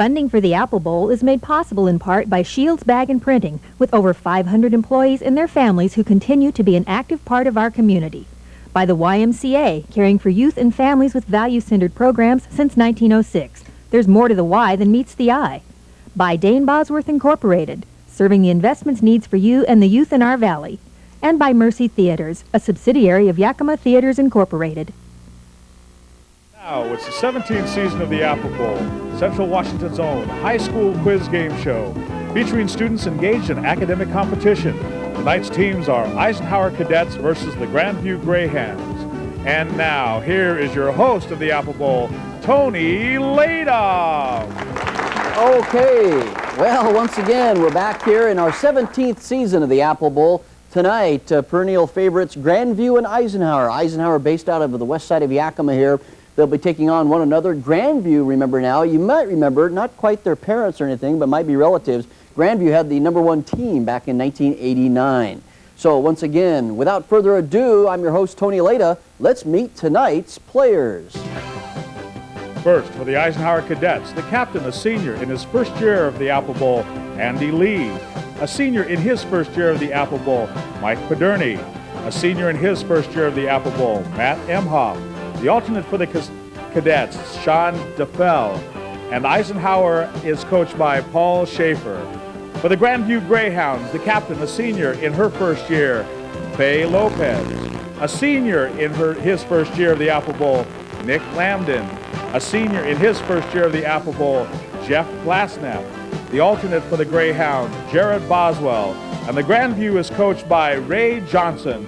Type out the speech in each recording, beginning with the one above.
Funding for the Apple Bowl is made possible in part by Shields Bag and Printing, with over 500 employees and their families who continue to be an active part of our community. By the YMCA, caring for youth and families with value-centered programs since 1906. There's more to the Y than meets the eye. By Dane Bosworth Incorporated, serving the investments needs for you and the youth in our valley. And by Mercy Theaters, a subsidiary of Yakima Theaters Incorporated. Now, it's the 17th season of the Apple Bowl, Central Washington's own high school quiz game show, featuring students engaged in academic competition. Tonight's teams are Eisenhower Cadets versus the Grandview Greyhounds. And now, here is your host of the Apple Bowl, Tony Leita. Okay, well, once again, we're back here in our 17th season of the Apple Bowl. Tonight, perennial favorites Grandview and Eisenhower. Eisenhower based out of the west side of Yakima here. They'll be taking on one another. Grandview, remember now, you might remember, not quite their parents or anything, but might be relatives. Grandview had the #1 team back in 1989. So once again, without further ado, I'm your host, Tony Leita. Let's meet tonight's players. First, for the Eisenhower Cadets, the captain, a senior in his first year of the Apple Bowl, Andy Lee. A senior in his first year of the Apple Bowl, Mike Paderney. A senior in his first year of the Apple Bowl, Matt Emhoff. The alternate for the cadets, Sean DeFell, and Eisenhower is coached by Paul Schaefer. For the Grandview Greyhounds, the captain, a senior in her first year, Faye Lopez. A senior in his first year of the Apple Bowl, Nick Lambden. A senior in his first year of the Apple Bowl, Jeff Glasnap. The alternate for the Greyhounds, Jared Boswell. And the Grandview is coached by Ray Johnson.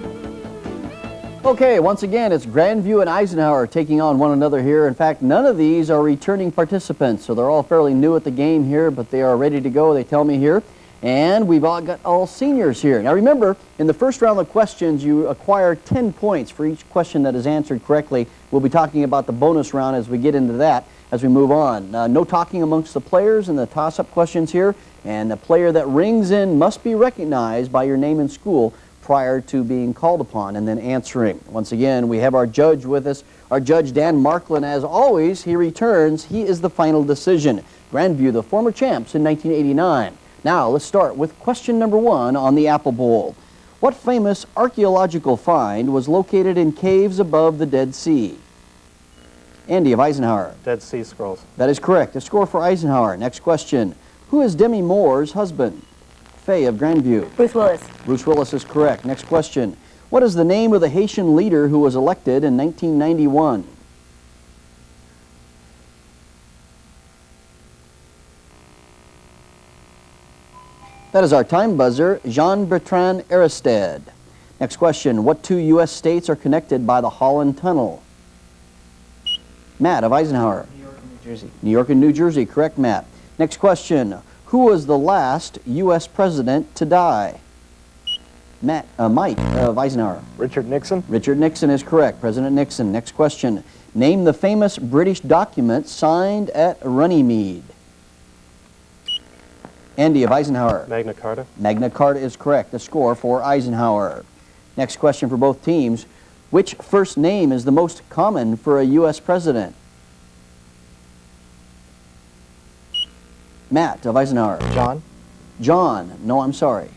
Okay, once again, it's Grandview and Eisenhower taking on one another here. In fact, none of these are returning participants, so they're all fairly new at the game here, but they are ready to go, they tell me here. And we've got all seniors here. Now remember, in the first round of questions, you acquire 10 points for each question that is answered correctly. We'll be talking about the bonus round as we get into that, as we move on. No talking amongst the players in the toss-up questions here, and the player that rings in must be recognized by your name and school prior to being called upon and then answering. Once again, we have our judge with us, our judge Dan Marklin. As always, he returns. He is the final decision. Grandview, the former champs in 1989. Now, let's start with question number 1 on the Apple Bowl. What famous archaeological find was located in caves above the Dead Sea? Andy of Eisenhower. Dead Sea Scrolls. That is correct. A score for Eisenhower. Next question. Who is Demi Moore's husband? Faye of Grandview. Bruce Willis. Bruce Willis is correct. Next question. What is the name of the Haitian leader who was elected in 1991? That is our time buzzer, Jean-Bertrand Aristide. Next question. What 2 U.S. states are connected by the Holland Tunnel? Matt of Eisenhower. New York and New Jersey. New York and New Jersey. Correct, Matt. Next question. Who was the last U.S. president to die? Mike of Eisenhower. Richard Nixon. Richard Nixon is correct. President Nixon. Next question. Name the famous British document signed at Runnymede. Andy of Eisenhower. Magna Carta. Magna Carta is correct. A score for Eisenhower. Next question for both teams. Which first name is the most common for a U.S. president? Matt of Eisenhower. John. John. No, I'm sorry.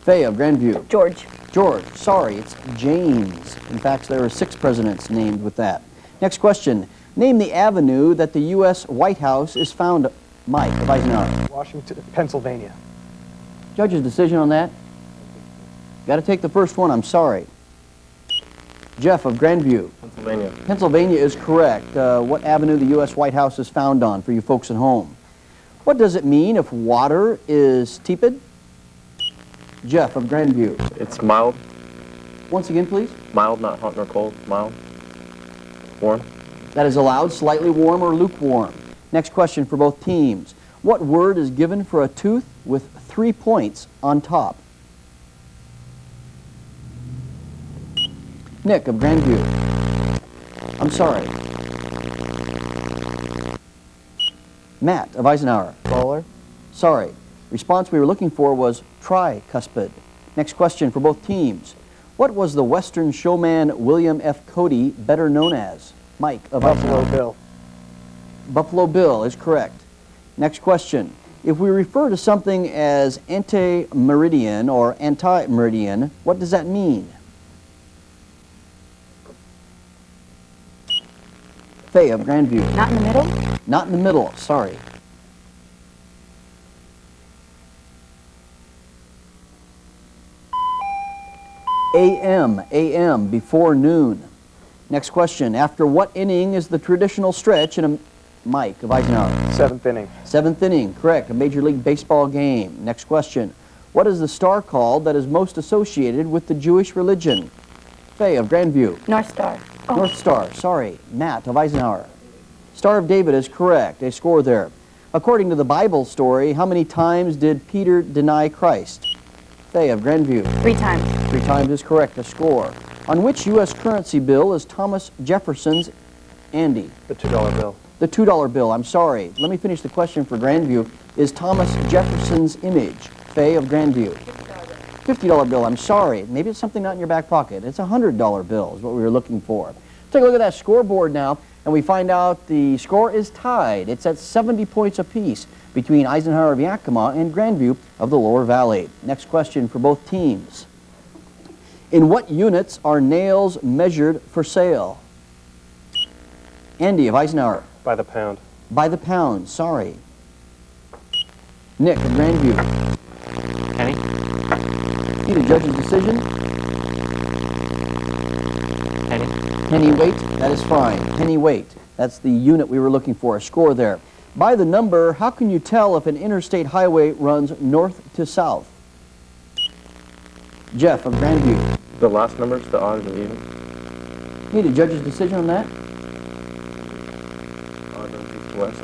Faye of Grandview. George. George. Sorry, it's James. In fact, there are 6 presidents named with that. Next question. Name the avenue that the U.S. White House is found. Mike of Eisenhower. Washington, Pennsylvania. Judge's decision on that? Got to take the first one, I'm sorry. Jeff of Grandview. Pennsylvania. Pennsylvania is correct. What avenue the U.S. White House is found on for you folks at home? What does it mean if water is tepid? Jeff of Grandview. It's mild. Once again, please. Mild, not hot nor cold. Mild. Warm. That is allowed, slightly warm or lukewarm. Next question for both teams. What word is given for a tooth with 3 points on top? Nick of Grandview. I'm sorry. Matt of Eisenhower. Bowler. Sorry. Response we were looking for was tricuspid. Next question for both teams. What was the Western showman William F. Cody better known as? Mike of Buffalo Eisenhower. Bill. Buffalo Bill is correct. Next question. If we refer to something as anti-meridian or anti-meridian, what does that mean? Faye of Grandview. Not in the middle? Not in the middle, sorry. AM, before noon. Next question. After what inning is the traditional stretch in a Mike of Eisenhower? Seventh inning. Seventh inning, correct. A Major League Baseball game. Next question. What is the star called that is most associated with the Jewish religion? Faye of Grandview. North Star. Oh. North Star, sorry. Matt of Eisenhower. Star of David is correct. A score there. According to the Bible story, how many times did Peter deny Christ? Faye of Grandview. 3 times. 3 times is correct. A score. On which U.S. currency bill is Thomas Jefferson's Andy? The $2 bill. The $2 bill, I'm sorry. Let me finish the question for Grandview. Is Thomas Jefferson's image? Faye of Grandview. $50 bill, I'm sorry. Maybe it's something not in your back pocket. It's a $100 bill is what we were looking for. Take a look at that scoreboard now, and we find out the score is tied. It's at 70 points apiece between Eisenhower of Yakima and Grandview of the Lower Valley. Next question for both teams. In what units are nails measured for sale? Andy of Eisenhower. By the pound. By the pound, sorry. Nick of Grandview. Penny. Need a judge's decision? Penny. Penny weight, that is fine. Penny weight, that's the unit we were looking for. A score there. By the number, how can you tell if an interstate highway runs north to south? Jeff of Grandview. The last numbers, the odd and the even. Need a judge's decision on that? Odd runs east to west.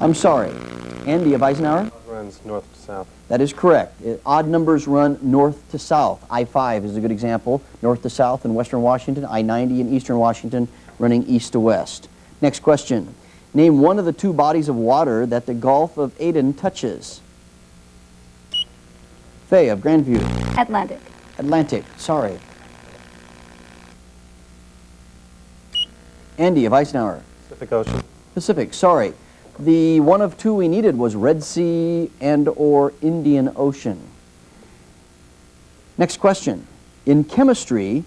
I'm sorry. Andy of Eisenhower? Runs north to south. That is correct. Odd numbers run north to south. I-5 is a good example. North to south in western Washington. I-90 in eastern Washington running east to west. Next question. Name one of the 2 bodies of water that the Gulf of Aden touches. Faye of Grandview. Atlantic. Atlantic, sorry. Andy of Eisenhower. Pacific Ocean. Pacific, sorry. The one of 2 we needed was Red Sea and or Indian Ocean. Next question. In chemistry,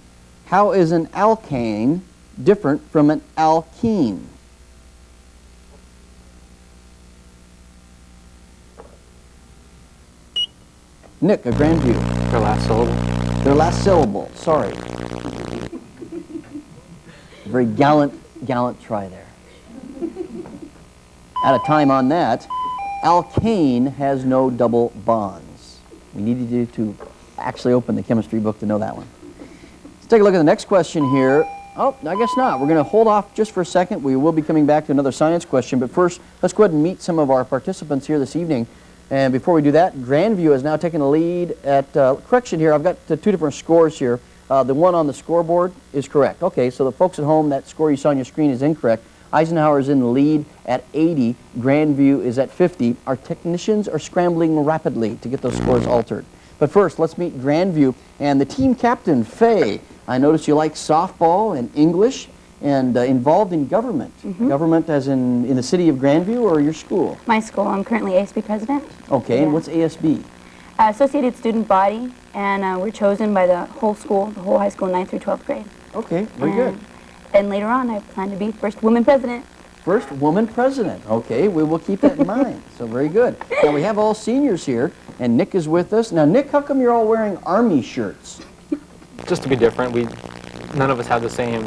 how is an alkane different from an alkene? Nick of Grandview. Their last syllable. Their last syllable, sorry. Very gallant try there. Out of time on that. Alkane has no double bonds. We needed you to actually open the chemistry book to know that one. Let's take a look at the next question here. Oh, I guess not. We're going to hold off just for a second. We will be coming back to another science question, but first, let's go ahead and meet some of our participants here this evening. And before we do that, Grandview has now taken the lead at, correction here, I've got 2 different scores here. The one on the scoreboard is correct. Okay, so the folks at home, that score you saw on your screen is incorrect. Eisenhower is in the lead at 80. Grandview is at 50. Our technicians are scrambling rapidly to get those scores altered. But first, let's meet Grandview and the team captain, Faye. I notice you like softball and English and involved in government. Government as in the city of Grandview or your school? My school. I'm currently ASB president. Okay, and what's ASB? Associated Student Body, and we're chosen by the whole school, the whole high school, 9th through 12th grade. Okay, very good. And later on, I plan to be first woman president. First woman president. Okay, we will keep that in mind. So very good. Now we have all seniors here, and Nick is with us. Now, Nick, how come you're all wearing Army shirts? Just to be different, none of us have the same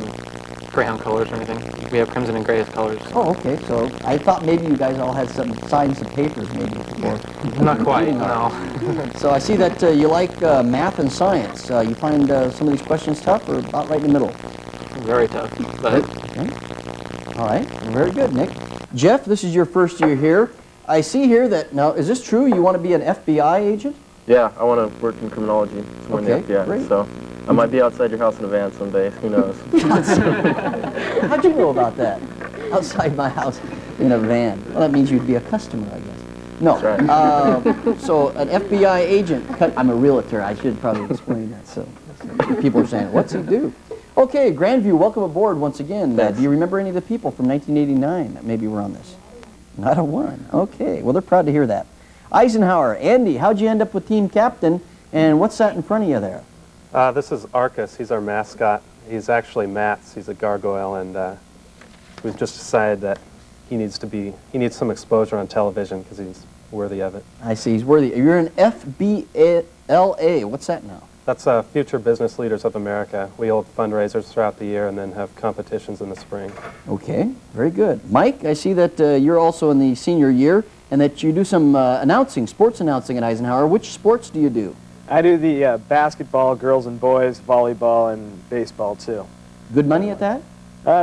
Greyhound colors or anything. We have crimson and gray as colors. Oh, okay. So I thought maybe you guys all had some signed some papers maybe before. Not quite, no. So I see that you like math and science. You find some of these questions tough or about right in the middle? Very tough. But Okay. All right. Very good, Nick. Jeff, this is your first year here. I see here that, now, is this true? You want to be an FBI agent? Yeah, I want to work in criminology. Join the Okay, FBI. great. So I might be outside your house in a van someday. Who knows? How'd you know about that? Outside my house in a van. Well, that means you'd be a customer, I guess. No. That's right. So an FBI agent, I'm a realtor. I should probably explain that. So people are saying, what's he do? Okay, Grandview, welcome aboard once again. Do you remember any of the people from 1989 that maybe were on this? Not a one. Okay, well, they're proud to hear that. Eisenhower, Andy, how'd you end up with team captain, and what's that in front of you there? This is Arcus. He's our mascot. He's actually Mats. He's a gargoyle, and we've just decided that he needs some exposure on television because he's worthy of it. I see, he's worthy. You're an FBLA. What's that now? That's Future Business Leaders of America. We hold fundraisers throughout the year and then have competitions in the spring. Okay, very good. Mike, I see that you're also in the senior year and that you do some announcing, sports announcing at Eisenhower. Which sports do you do? I do the basketball, girls and boys, volleyball, and baseball, too. Good money at that?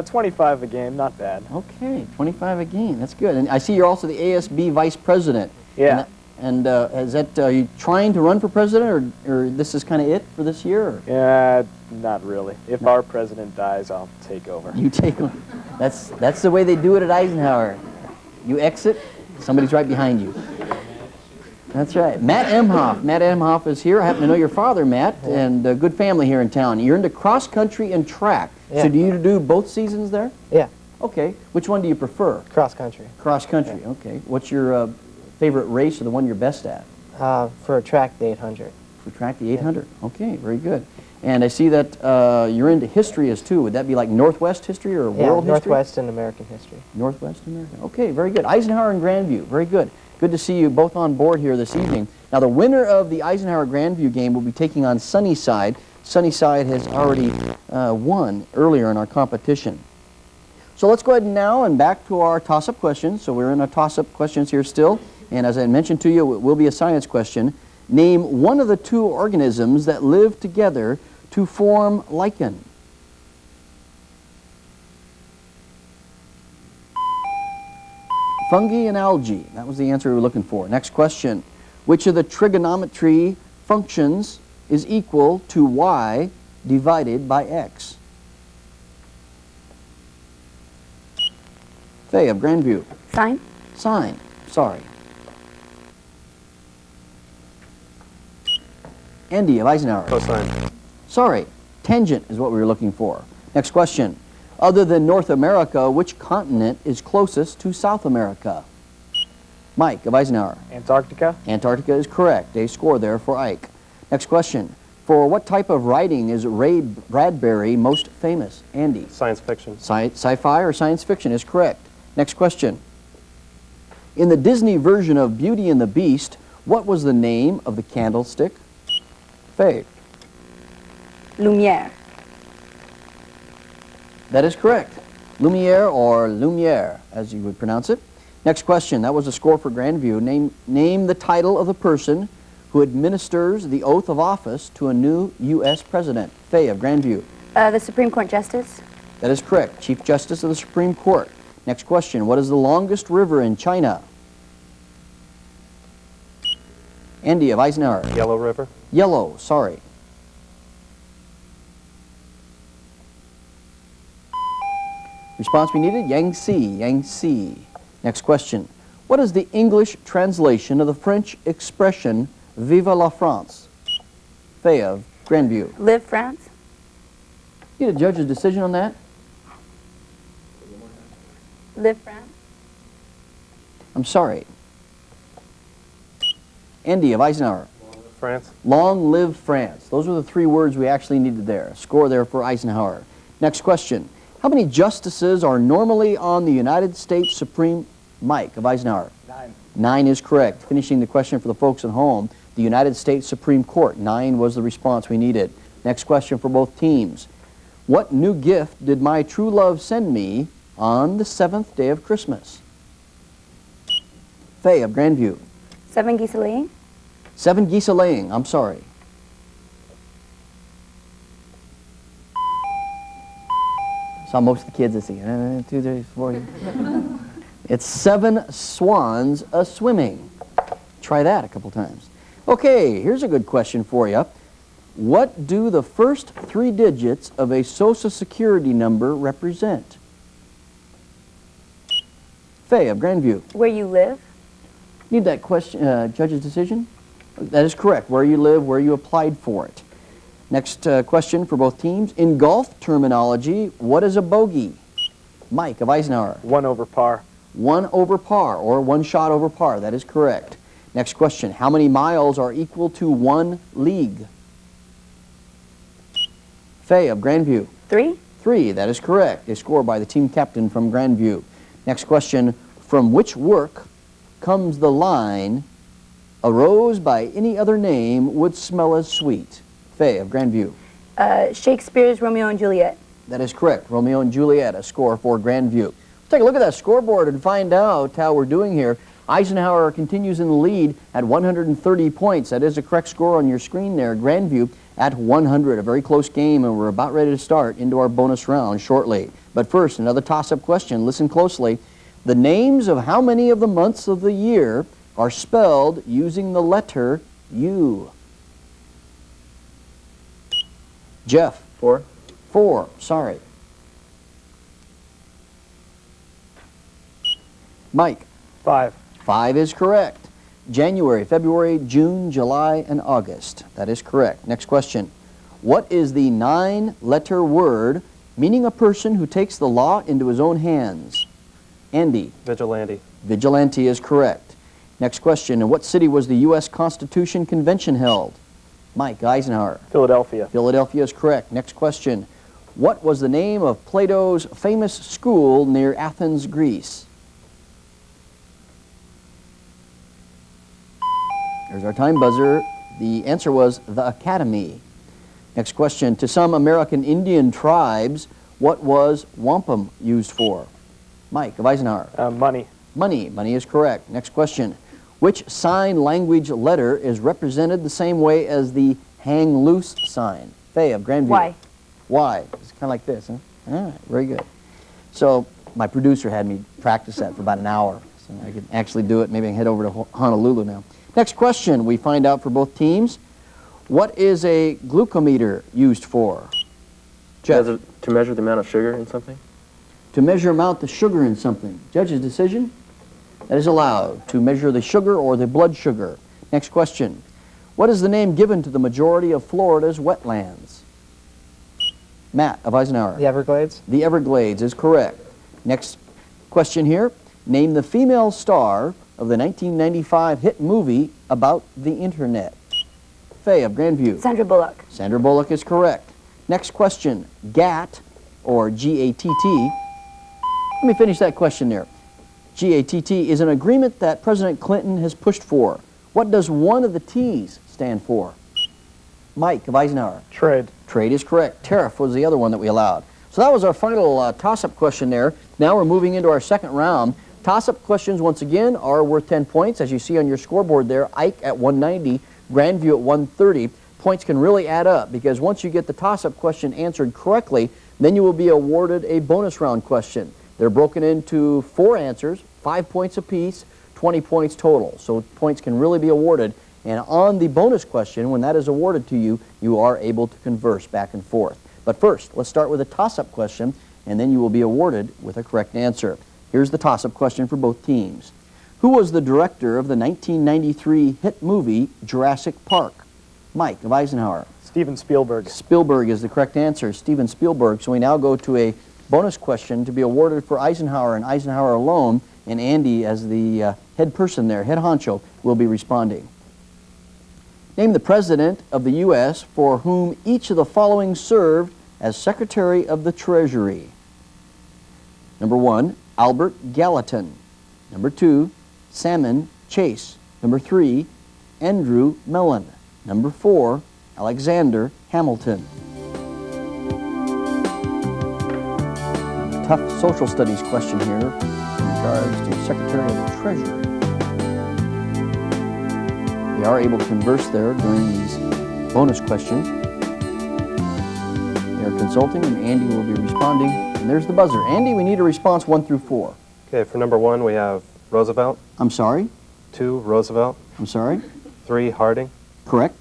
25 a game, not bad. Okay, 25 a game. That's good. And I see you're also the ASB vice president. Yeah. And is that, are you trying to run for president, or this is kind of it for this year? Or? Yeah, not really. If our president dies, I'll take over. You take one. That's the way they do it at Eisenhower. You exit, somebody's right behind you. That's right. Matt Emhoff. Matt Emhoff is here. I happen to know your father, Matt, and a good family here in town. You're into cross country and track. Yeah. So do you do both seasons there? Yeah, Okay. Which one do you prefer? cross country. Cross country. Okay. What's your favorite race or the one you're best at? For track, the 800. For track, the 800. Okay, very good. And I see that you're into history as too. Would that be like Northwest history or world history? Northwest and American history. Northwest America. Okay, very good. Eisenhower and Grandview. Very good. Good to see you both on board here this evening. Now, the winner of the Eisenhower Grandview game will be taking on Sunnyside. Sunnyside has already won earlier in our competition. So let's go ahead now and back to our toss-up questions. So we're in our toss-up questions here still. And as I mentioned to you, it will be a science question. Name one of the two organisms that live together to form lichen. Fungi and algae. That was the answer we were looking for. Next question. Which of the trigonometry functions is equal to y divided by x? Faye of Grandview. Sine? Sine. Sorry. Andy of Eisenhower. Cosine. Sorry. Tangent is what we were looking for. Next question. Other than North America, which continent is closest to South America? Mike of Eisenhower. Antarctica? Antarctica is correct. A score there for Ike. Next question. For what type of writing is Ray Bradbury most famous? Andy. Science fiction. Sci-fi or science fiction is correct. Next question. In the Disney version of Beauty and the Beast, what was the name of the candlestick? Faye. Lumiere. That is correct. Lumiere or Lumiere, as you would pronounce it. Next question. That was a score for Grandview. Name the title of the person who administers the oath of office to a new U.S. president. Faye of Grandview. The Supreme Court Justice. That is correct. Chief Justice of the Supreme Court. Next question. What is the longest river in China? Andy of Eisenhower. Yellow River. Yellow, sorry. Response we needed? Yangtze, Yangtze. Next question. What is the English translation of the French expression, Vive la France? Faye of Grandview. Live France. Need a judge's decision on that? Live France. I'm sorry. Andy of Eisenhower. France. Long live France. Those were the three words we actually needed there. Score there for Eisenhower. Next question. How many justices are normally on the United States Supreme? Mike of Eisenhower. 9. 9 is correct. Finishing the question for the folks at home, the United States Supreme Court. 9 was the response we needed. Next question for both teams. What new gift did my true love send me on the 7th day of Christmas? Faye of Grandview. 7 geese a laying. 7 geese a laying. I'm sorry. Saw most of the kids this see. 2, 3, 4. It's 7 swans a swimming. Try that a couple times. Okay, here's a good question for you. What do the first 3 digits of a Social Security number represent? Faye of Grandview. Where you live. Need that question, judge's decision? That is correct. Where you live, where you applied for it. Next question for both teams. In golf terminology, what is a bogey? Mike of Eisenhower. 1 over par. 1 over par, or 1 shot over par. That is correct. Next question. How many miles are equal to 1 league? Faye of Grandview. 3. 3. That is correct. A score by the team captain from Grandview. Next question. From which work comes the line, a rose by any other name would smell as sweet? Faye of Grandview. Shakespeare's Romeo and Juliet. That is correct. Romeo and Juliet, a score for Grandview. Let's take a look at that scoreboard and find out how we're doing here. Eisenhower continues in the lead at 130 points. That is a correct score on your screen there. Grandview at 100. A very close game, and we're about ready to start into our bonus round shortly. But first, another toss-up question. Listen closely. The names of how many of the months of the year are spelled using the letter U? Jeff. 4. 4. Sorry. Mike. 5. 5 is correct. January, February, June, July, and August. That is correct. Next question. What is the 9-letter word meaning a person who takes the law into his own hands? Andy. Vigilante. Vigilante is correct. Next question. In what city was the U.S. Constitution Convention held? Mike Eisenhower. Philadelphia. Philadelphia is correct. Next question. What was the name of Plato's famous school near Athens, Greece? There's our time buzzer. The answer was the Academy. Next question. To some American Indian tribes, what was wampum used for? Mike of Eisenhower. Money. Money. Money is correct. Next question. Which sign language letter is represented the same way as the hang loose sign? Faye of Grandview. Y. Y. It's kind of like this, huh? All right, very good. So my producer had me practice that for about an hour, so I could actually do it. Maybe I can head over to Honolulu now. Next question we find out for both teams. What is a glucometer used for? Jeff. To measure the amount of sugar in something? To measure amount of sugar in something. Judge's decision? That is allowed. To measure the sugar or the blood sugar. Next question. What is the name given to the majority of Florida's wetlands? Matt of Eisenhower. The Everglades. The Everglades is correct. Next question here. Name the female star of the 1995 hit movie about the internet. Faye of Grandview. Sandra Bullock. Sandra Bullock is correct. Next question. GATT, or G-A-T-T. Let me finish that question there. GATT is an agreement that President Clinton has pushed for. What does one of the T's stand for? Mike of Eisenhower. Trade. Trade is correct. Tariff was the other one that we allowed. So that was our final toss-up question there. Now we're moving into our second round. Toss-up questions, once again, are worth 10 points. As you see on your scoreboard there, Ike at 190, Grandview at 130. Points can really add up because once you get the toss-up question answered correctly, then you will be awarded a bonus round question. They're broken into 4 answers, 5 points apiece, 20 points total. So points can really be awarded. And on the bonus question, when that is awarded to you, you are able to converse back and forth. But first, let's start with a toss-up question, and then you will be awarded with a correct answer. Here's the toss-up question for both teams. Who was the director of the 1993 hit movie Jurassic Park? Mike of Eisenhower. Steven Spielberg. Spielberg is the correct answer, Steven Spielberg. So we now go to a bonus question to be awarded for Eisenhower and Eisenhower alone, and Andy, as the head person there, head honcho, will be responding. Name the President of the U.S. for whom each of the following served as Secretary of the Treasury. Number 1, Albert Gallatin. Number 2, Salmon Chase. Number 3, Andrew Mellon. Number 4, Alexander Hamilton. Tough social studies question here in regards to Secretary of the Treasury. We are able to converse there during these bonus questions. They are consulting, and Andy will be responding. And there's the buzzer. Andy, we need a response 1 through 4. Okay, for number 1, we have Roosevelt. I'm sorry? 2, Roosevelt. I'm sorry? 3, Harding. Correct.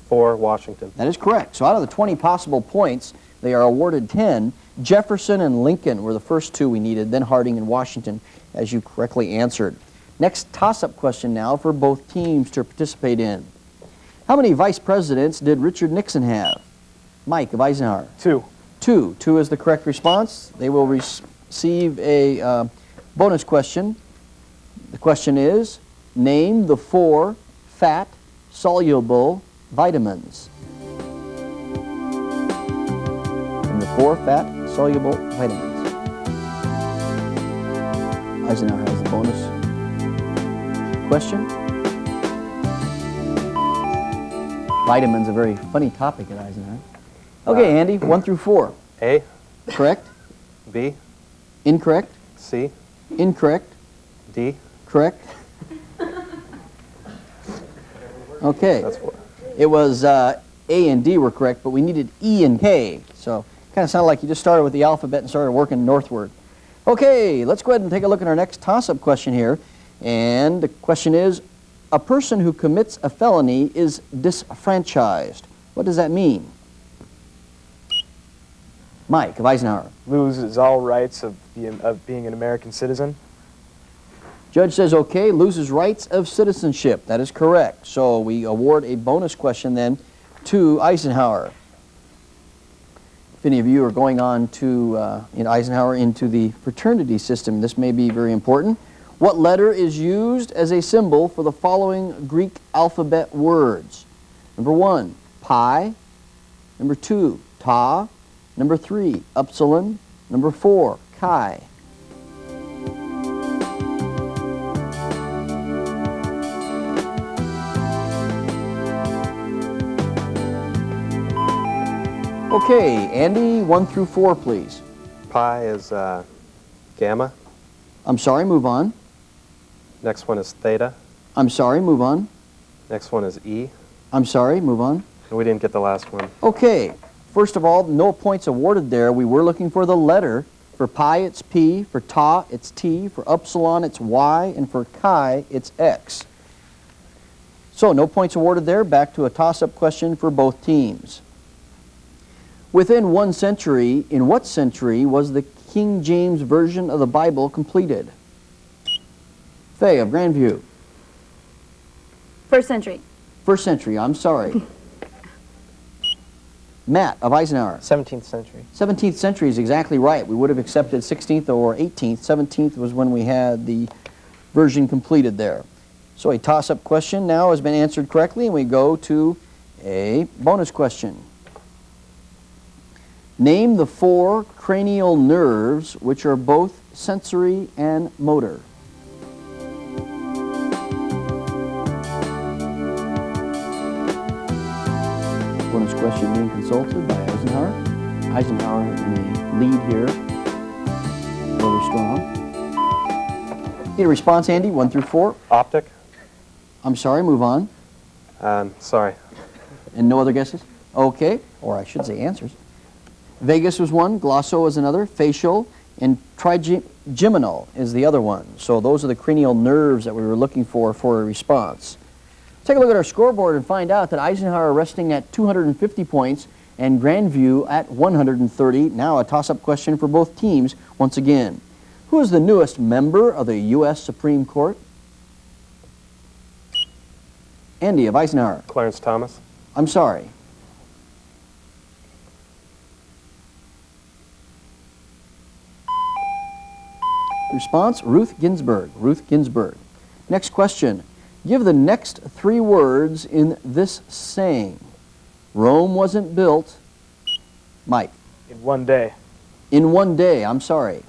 4, Washington. That is correct. So out of the 20 possible points, they are awarded 10. Jefferson and Lincoln were the first 2 we needed, then Harding and Washington, as you correctly answered. Next toss-up question now for both teams to participate in. How many vice presidents did Richard Nixon have? Mike of Eisenhower. 2. 2. 2 is the correct response. They will receive a bonus question. The question is, name the 4 fat soluble vitamins. And the 4 fat soluble vitamins. Eisenhower has the bonus question. Vitamins, a very funny topic at Eisenhower. Okay, Andy, 1 through 4. A, Correct? B, Incorrect? C, Incorrect? D. Correct? Okay. That's 4. It was A and D were correct, but we needed E and K. So kind of sounded like you just started with the alphabet and started working northward. Okay, let's go ahead and take a look at our next toss-up question here. And the question is, a person who commits a felony is disfranchised. What does that mean? Mike of Eisenhower. Loses all rights of being an American citizen. Judge says, okay, loses rights of citizenship. That is correct. So we award a bonus question then to Eisenhower. If any of you are going on to, in Eisenhower, into the fraternity system, this may be very important. What letter is used as a symbol for the following Greek alphabet words? Number 1, pi. Number 2, ta. Number 3, upsilon. Number 4, chi. Okay, Andy, 1 through 4, please. Pi is gamma. I'm sorry, move on. Next one is theta. I'm sorry, move on. Next one is E. I'm sorry, move on. And we didn't get the last one. Okay, first of all, no points awarded there. We were looking for the letter. For pi, it's P. For ta, it's T. For upsilon, it's Y. And for chi, it's X. So no points awarded there. Back to a toss-up question for both teams. Within 1 century, in what century was the King James Version of the Bible completed? Faye of Grandview. 1st century. 1st century, I'm sorry. Matt of Eisenhower. 17th century. 17th century is exactly right. We would have accepted 16th or 18th. 17th was when we had the version completed there. So a toss-up question now has been answered correctly, and we go to a bonus question. Name the 4 cranial nerves which are both sensory and motor. Bonus question being consulted by Eisenhower. Eisenhower in the lead here. Really strong. Need a response, Andy? 1 through 4. Optic. I'm sorry, move on. Sorry. And no other guesses? Okay, or I should say answers. Vagus was one, glosso is another, facial, and trigeminal is the other one. So those are the cranial nerves that we were looking for a response. Take a look at our scoreboard and find out that Eisenhower resting at 250 points and Grandview at 130. Now a toss-up question for both teams once again. Who is the newest member of the U.S. Supreme Court? Andy of Eisenhower. Clarence Thomas. I'm sorry. Response, Ruth Ginsburg. Ruth Ginsburg. Next question. Give the next 3 words in this saying. Rome wasn't built. Mike. In 1 day. In 1 day. I'm sorry.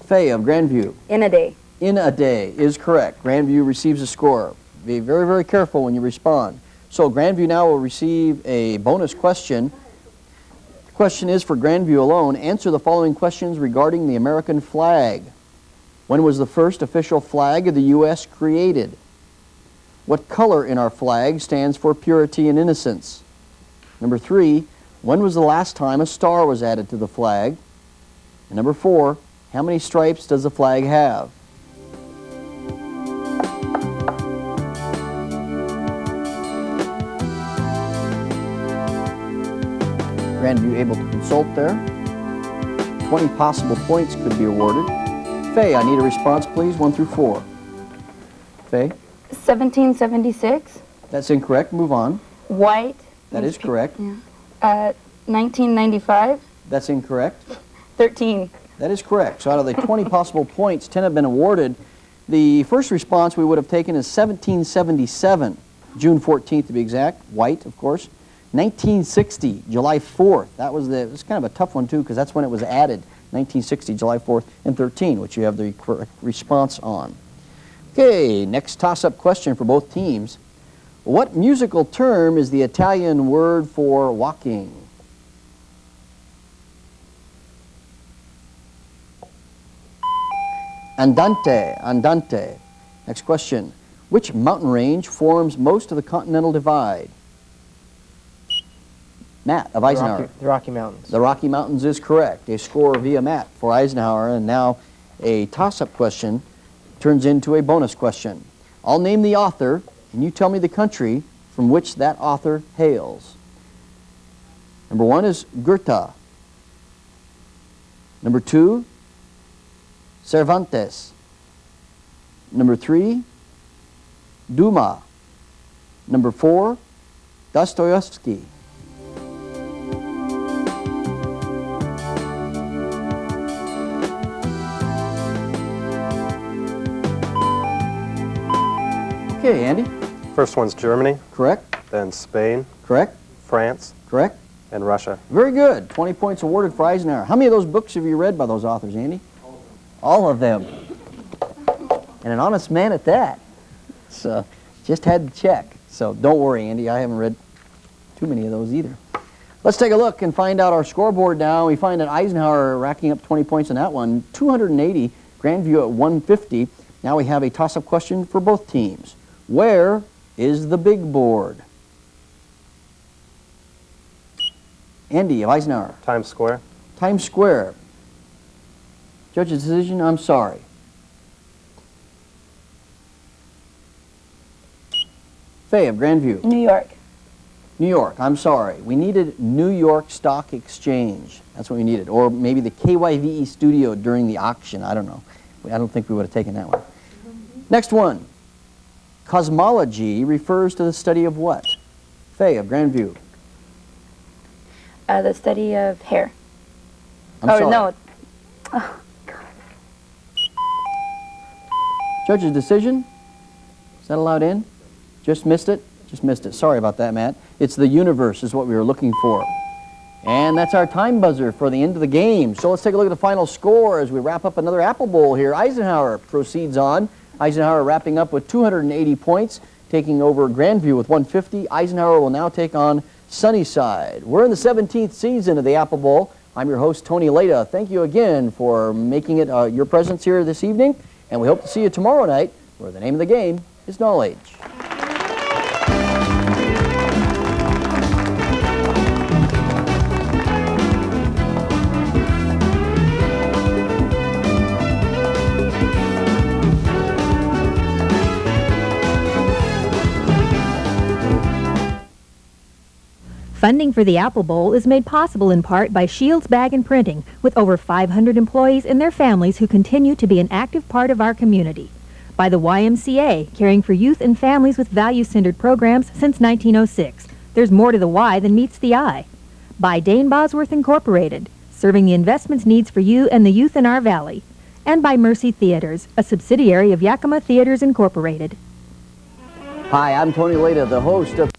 Faye of Grandview. In a day. In a day is correct. Grandview receives a score. Be very, very careful when you respond. So Grandview now will receive a bonus question. The question is for Grandview alone. Answer the following questions regarding the American flag. When was the first official flag of the U.S. created? What color in our flag stands for purity and innocence? Number 3, when was the last time a star was added to the flag? And number 4, how many stripes does the flag have? Grandview able to consult there. 20 possible points could be awarded. Faye, I need a response, please, 1 through 4. Faye? 1776. That's incorrect. Move on. White. That is correct. Yeah. 1995, That's incorrect. 13. That is correct. So out of the 20 possible points, 10 have been awarded. The first response we would have taken is 1777, June 14th to be exact, white, of course. 1960, July 4th. That was kind of a tough one, too, because that's when it was added, 1960, July 4th, and 13, which you have the correct response on. Okay, next toss-up question for both teams. What musical term is the Italian word for walking? Andante, andante. Next question. Which mountain range forms most of the Continental Divide? Matt of Eisenhower. The Rocky Mountains. The Rocky Mountains is correct. A score via Matt for Eisenhower, and now a toss-up question turns into a bonus question. I'll name the author, and you tell me the country from which that author hails. Number 1 is Goethe. Number 2, Cervantes. Number 3, Dumas. Number 4, Dostoevsky. Okay, Andy. First one's Germany, Correct. then Spain, Correct. France, Correct. and Russia. Very good. 20 points awarded for Eisenhower. How many of those books have you read by those authors, Andy? All of them. And an honest man at that. So, just had to check. So, don't worry, Andy. I haven't read too many of those either. Let's take a look and find out our scoreboard now. We find that Eisenhower racking up 20 points in that one, 280, Grandview at 150. Now we have a toss-up question for both teams. Where is the big board? Andy of Eisenhower. Times Square. Times Square. Judge's decision, I'm sorry. Faye of Grandview. New York. New York, I'm sorry. We needed New York Stock Exchange. That's what we needed. Or maybe the KYVE studio during the auction. I don't know. I don't think we would have taken that one. Next one. Cosmology refers to the study of what? Faye of Grandview. The study of hair. I'm oh, sorry. no. Judge's decision? Is that allowed in? Just missed it? Just missed it. Sorry about that, Matt. It's the universe is what we were looking for. And that's our time buzzer for the end of the game. So let's take a look at the final score as we wrap up another Apple Bowl here. Eisenhower proceeds on. Eisenhower wrapping up with 280 points, taking over Grandview with 150. Eisenhower will now take on Sunnyside. We're in the 17th season of the Apple Bowl. I'm your host, Tony Leita. Thank you again for making it your presence here this evening, and we hope to see you tomorrow night, where the name of the game is knowledge. Funding for the Apple Bowl is made possible in part by Shields Bag and Printing, with over 500 employees and their families who continue to be an active part of our community. By the YMCA, caring for youth and families with value-centered programs since 1906. There's more to the Y than meets the eye. By Dane Bosworth Incorporated, serving the investments needs for you and the youth in our valley. And by Mercy Theaters, a subsidiary of Yakima Theaters Incorporated. Hi, I'm Tony Leita, the host of